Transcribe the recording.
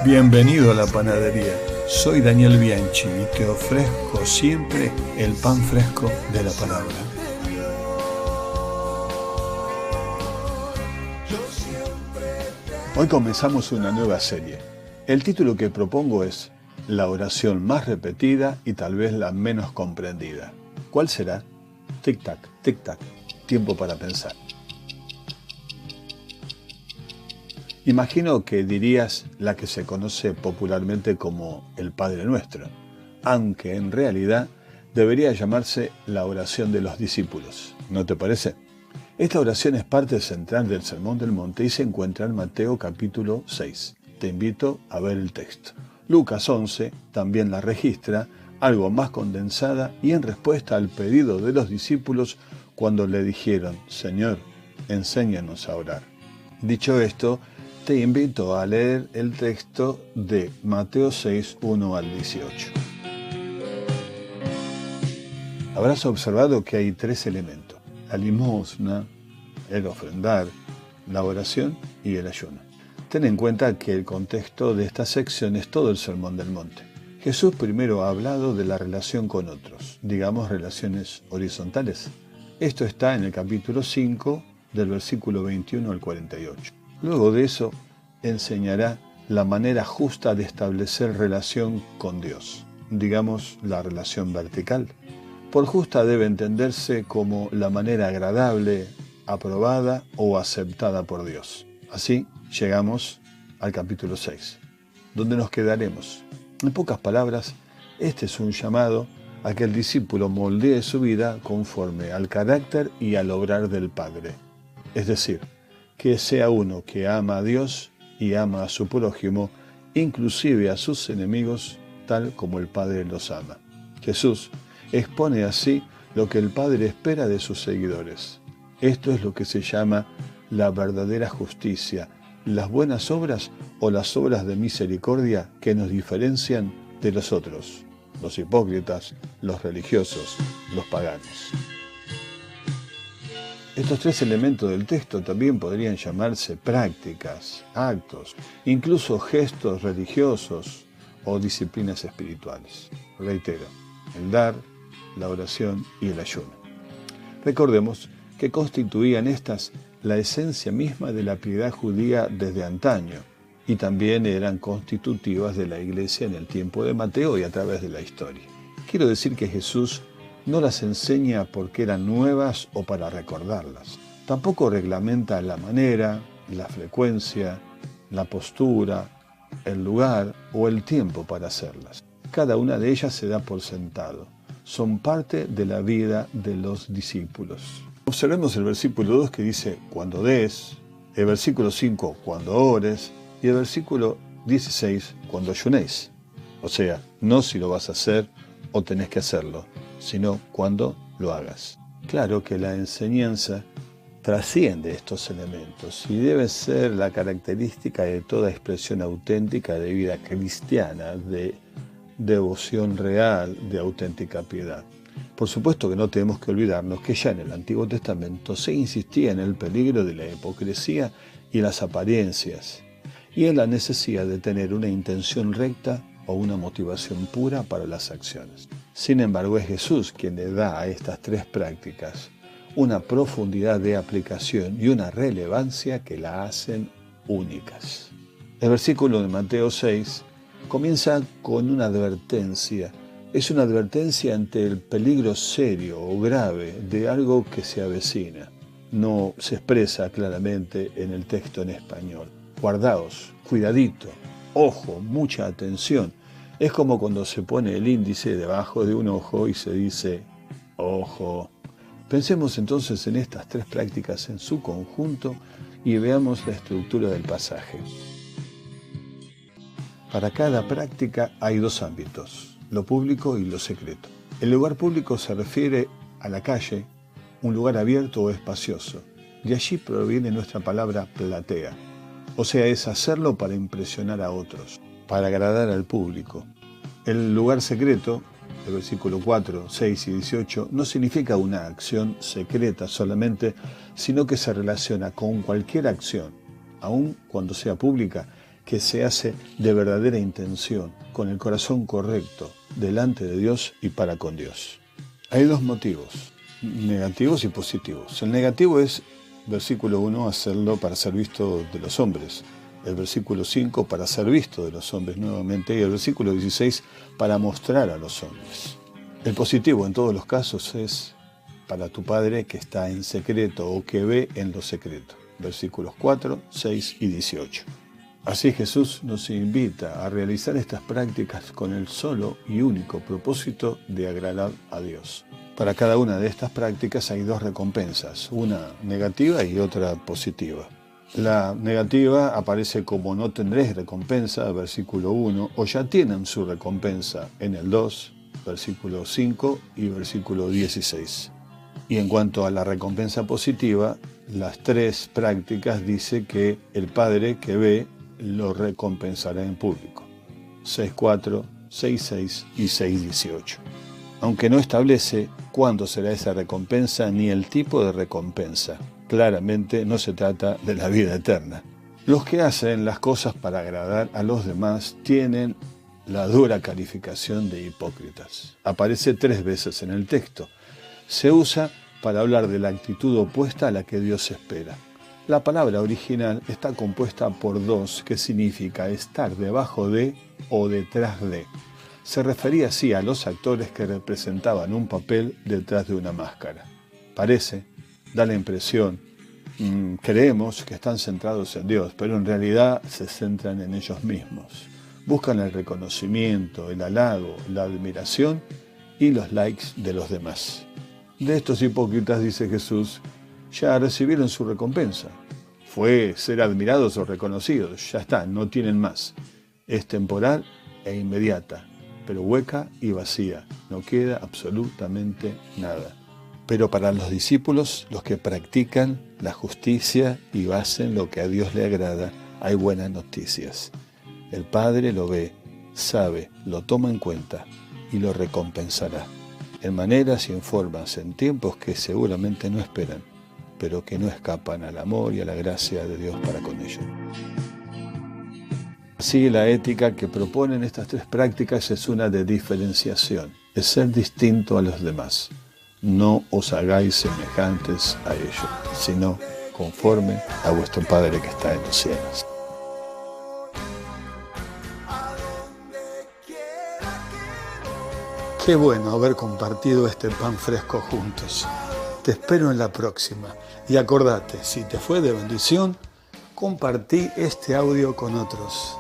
Bienvenido a la panadería. Soy Daniel Bianchi y te ofrezco siempre el pan fresco de la palabra. Hoy comenzamos una nueva serie. El título que propongo es La oración más repetida y tal vez la menos comprendida. ¿Cuál será? Tic-tac, tic-tac. Tiempo para pensar. Imagino que dirías la que se conoce popularmente como el Padre Nuestro, aunque en realidad debería llamarse la oración de los discípulos. ¿No te parece? Esta oración es parte central del Sermón del Monte y se encuentra en Mateo capítulo 6. Te invito a ver el texto. Lucas 11 también la registra, algo más condensada y en respuesta al pedido de los discípulos cuando le dijeron: Señor, enséñanos a orar. Dicho esto, te invito a leer el texto de Mateo 6, 1 al 18. Habrás observado que hay tres elementos: la limosna, el ofrendar, la oración y el ayuno. Ten en cuenta que el contexto de esta sección es todo el Sermón del Monte. Jesús primero ha hablado de la relación con otros, digamos relaciones horizontales. Esto está en el capítulo 5, del versículo 21 al 48. Luego de eso, enseñará la manera justa de establecer relación con Dios, digamos la relación vertical. Por justa debe entenderse como la manera agradable, aprobada o aceptada por Dios. Así llegamos al capítulo 6, donde nos quedaremos. En pocas palabras, este es un llamado a que el discípulo moldee su vida conforme al carácter y al obrar del Padre. Es decir, que sea uno que ama a Dios y ama a su prójimo, inclusive a sus enemigos, tal como el Padre los ama. Jesús expone así lo que el Padre espera de sus seguidores. Esto es lo que se llama la verdadera justicia, las buenas obras o las obras de misericordia que nos diferencian de los otros, los hipócritas, los religiosos, los paganos. Estos tres elementos del texto también podrían llamarse prácticas, actos, incluso gestos religiosos o disciplinas espirituales. Reitero, el dar, la oración y el ayuno. Recordemos que constituían estas la esencia misma de la piedad judía desde antaño y también eran constitutivas de la iglesia en el tiempo de Mateo y a través de la historia. Quiero decir que Jesús no las enseña porque eran nuevas o para recordarlas. Tampoco reglamenta la manera, la frecuencia, la postura, el lugar o el tiempo para hacerlas. Cada una de ellas se da por sentado. Son parte de la vida de los discípulos. Observemos el versículo 2 que dice, cuando des, el versículo 5, cuando ores, y el versículo 16, cuando ayunéis. O sea, no si lo vas a hacer o tenés que hacerlo, sino cuando lo hagas. Claro que la enseñanza trasciende estos elementos y debe ser la característica de toda expresión auténtica de vida cristiana, de devoción real, de auténtica piedad. Por supuesto que no tenemos que olvidarnos que ya en el Antiguo Testamento se insistía en el peligro de la hipocresía y las apariencias, y en la necesidad de tener una intención recta o una motivación pura para las acciones. Sin embargo, es Jesús quien le da a estas tres prácticas una profundidad de aplicación y una relevancia que la hacen únicas. El versículo de Mateo 6 comienza con una advertencia. Es una advertencia ante el peligro serio o grave de algo que se avecina. No se expresa claramente en el texto en español. Guardaos, cuidadito, ojo, mucha atención. Es como cuando se pone el índice debajo de un ojo y se dice, ojo. Pensemos entonces en estas tres prácticas en su conjunto y veamos la estructura del pasaje. Para cada práctica hay dos ámbitos, lo público y lo secreto. El lugar público se refiere a la calle, un lugar abierto o espacioso. De allí proviene nuestra palabra platea. O sea, es hacerlo para impresionar a otros, para agradar al público. El lugar secreto, el versículo 4, 6 y 18, no significa una acción secreta solamente, sino que se relaciona con cualquier acción, aun cuando sea pública, que se hace de verdadera intención, con el corazón correcto, delante de Dios y para con Dios. Hay dos motivos, negativos y positivos. El negativo es, versículo 1, hacerlo para ser visto de los hombres. El versículo 5, para ser visto de los hombres nuevamente. Y el versículo 16, para mostrar a los hombres. El positivo en todos los casos es para tu Padre que está en secreto o que ve en lo secreto. Versículos 4, 6 y 18. Así Jesús nos invita a realizar estas prácticas con el solo y único propósito de agradar a Dios. Para cada una de estas prácticas hay dos recompensas, una negativa y otra positiva. La negativa aparece como no tendréis recompensa, versículo 1, o ya tienen su recompensa en el 2, versículo 5 y versículo 16. Y en cuanto a la recompensa positiva, las tres prácticas dice que el Padre que ve lo recompensará en público. 6.4, 6.6 y 6.18. Aunque no establece cuándo será esa recompensa ni el tipo de recompensa. Claramente no se trata de la vida eterna. Los que hacen las cosas para agradar a los demás tienen la dura calificación de hipócritas. Aparece 3 veces en el texto. Se usa para hablar de la actitud opuesta a la que Dios espera. La palabra original está compuesta por 2, que significa estar debajo de o detrás de. Se refería así a los actores que representaban un papel detrás de una máscara. Parece, da la impresión, creemos que están centrados en Dios, pero en realidad se centran en ellos mismos. Buscan el reconocimiento, el halago, la admiración y los likes de los demás. De estos hipócritas, dice Jesús, ya recibieron su recompensa. Fue ser admirados o reconocidos, ya está, no tienen más. Es temporal e inmediata, pero hueca y vacía, no queda absolutamente nada. Pero para los discípulos, los que practican la justicia y hacen lo que a Dios le agrada, hay buenas noticias. El Padre lo ve, sabe, lo toma en cuenta y lo recompensará. En maneras y en formas, en tiempos que seguramente no esperan, pero que no escapan al amor y a la gracia de Dios para con ellos. Así, la ética que proponen estas 3 prácticas es una de diferenciación, es ser distinto a los demás. No os hagáis semejantes a ellos, sino conforme a vuestro Padre que está en los cielos. Qué bueno haber compartido este pan fresco juntos. Te espero en la próxima. Y acordate, si te fue de bendición, compartí este audio con otros.